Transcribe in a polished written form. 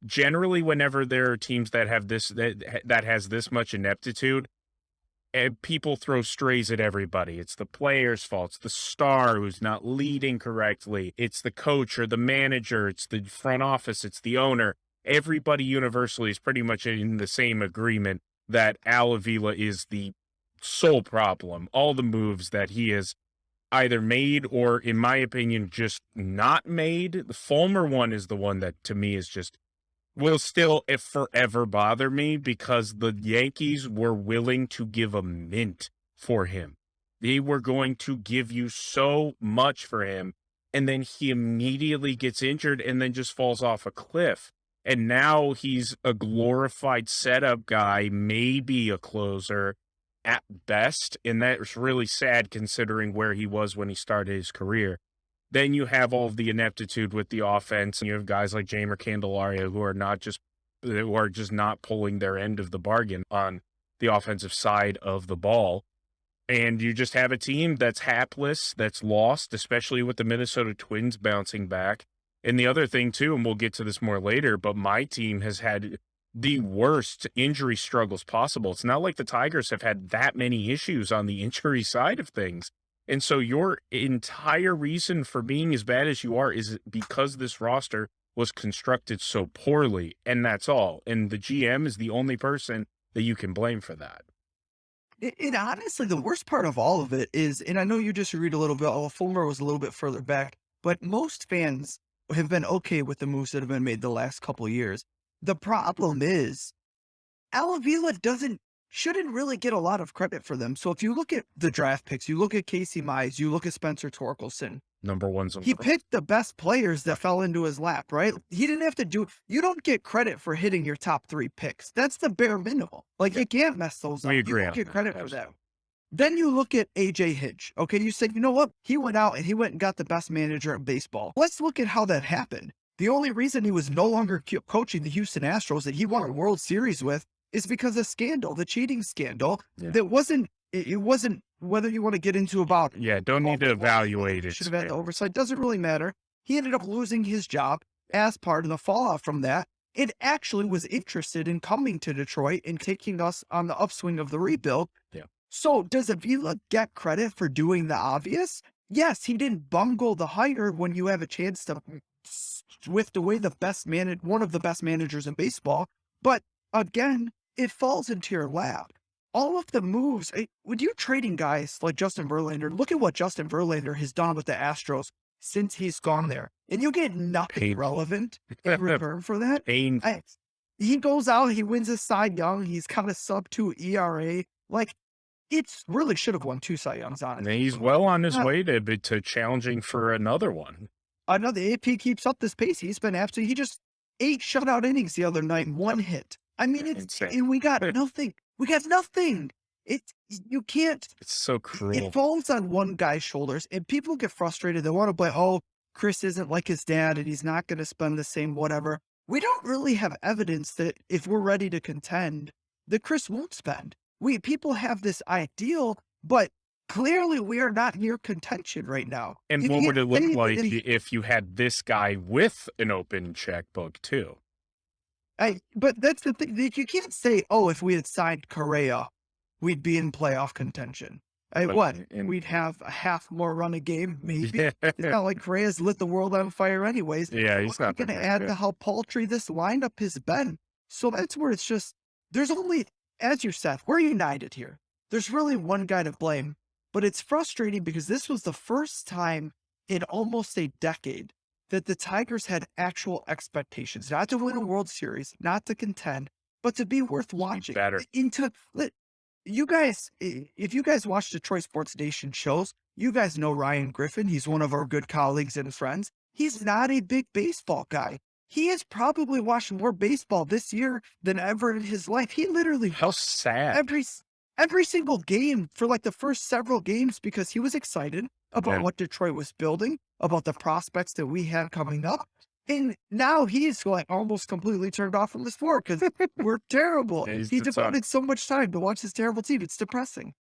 generally whenever there are teams that have that has this much ineptitude, and people throw strays at everybody. It's the player's fault. It's the star who's not leading correctly. It's the coach or the manager. It's the front office. It's the owner. Everybody universally is pretty much in the same agreement that Al Avila is the sole problem. All the moves that he has either made or, in my opinion, just not made. The Fulmer one is the one that to me is just will still if forever bother me because the Yankees were willing to give a mint for him. They were going to give you so much for him, and then he immediately gets injured and then just falls off a cliff. And now he's a glorified setup guy, maybe a closer at best, and that's really sad considering where he was when he started his career. Then you have all of the ineptitude with the offense, and you have guys like Jamer Candelaria who are just not pulling their end of the bargain on the offensive side of the ball. And you just have a team that's hapless, that's lost, especially with the Minnesota Twins bouncing back. And the other thing too, and we'll get to this more later, but my team has had the worst injury struggles possible. It's not like the Tigers have had that many issues on the injury side of things. And so your entire reason for being as bad as you are is because this roster was constructed so poorly, and that's all. And the GM is the only person that you can blame for that. It honestly, the worst part of all of it is, and I know you disagreed a little bit, Fulmer was a little bit further back, but most fans have been okay with the moves that have been made the last couple of years. The problem is Al Avila shouldn't really get a lot of credit for them. So if you look at the draft picks, you look at Casey Mize, you look at Spencer Torkelson, Number one's he picked the best players that fell into his lap, right? He didn't have to you don't get credit for hitting your top 3 picks. That's the bare minimum. Like, you can't mess those up. We You agree don't on get that. credit for that. Then you look at AJ Hinch. Okay, you said, you know what? He went out and he went and got the best manager in baseball. Let's look at how that happened. The only reason he was no longer coaching the Houston Astros that he won a World Series with is because of scandal, the cheating scandal. Yeah. That wasn't, it wasn't whether you want to get into about. Yeah, don't need to evaluate it. Should have had the oversight. Doesn't really matter. He ended up losing his job as part of the fallout from that. It actually was interested in coming to Detroit and taking us on the upswing of the rebuild. Yeah. So does Avila get credit for doing the obvious? Yes, he didn't bungle the hire when you have a chance to whiff away one of the best managers in baseball. But again, it falls into your lap. All of the moves, when you're trading guys like Justin Verlander, look at what Justin Verlander has done with the Astros since he's gone there. And you get nothing relevant in return for that. He goes out, he wins a Cy Young, he's got a sub-2 ERA. Like, it's really should have won 2 Cy Youngs on it. He's well on his way to challenging for another one. Another, if he keeps up this pace, he just 8 shutout innings the other night, 1 hit. I mean, and we got nothing. We got nothing. You can't. It's so cruel. It falls on one guy's shoulders, and people get frustrated. They want to play, oh, Chris isn't like his dad, and he's not going to spend the same whatever. We don't really have evidence that if we're ready to contend, that Chris won't spend. People have this ideal, but clearly we are not near contention right now. And what would it look like if you had this guy with an open checkbook too? But that's the thing. You can't say, oh, if we had signed Correa, we'd be in playoff contention. We'd have a half more run a game, maybe. Yeah. It's not like Correa's lit the world on fire anyways. Yeah, he's not going to add to how paltry this lineup has been. So that's where it's just, there's only, as you said, we're united here. There's really one guy to blame, but it's frustrating because this was the first time in almost a decade that the Tigers had actual expectations, not to win a World Series, not to contend, but to be worth watching. Better. You guys, if you guys watch Detroit Sports Nation shows, you guys know Ryan Griffin. He's one of our good colleagues and friends. He's not a big baseball guy. He has probably watched more baseball this year than ever in his life. He literally, how sad, every single game for like the first several games because he was excited about what Detroit was building, about the prospects that we had coming up. And now he's like almost completely turned off from the sport because we're terrible. He devoted so much time to watch this terrible team. It's depressing.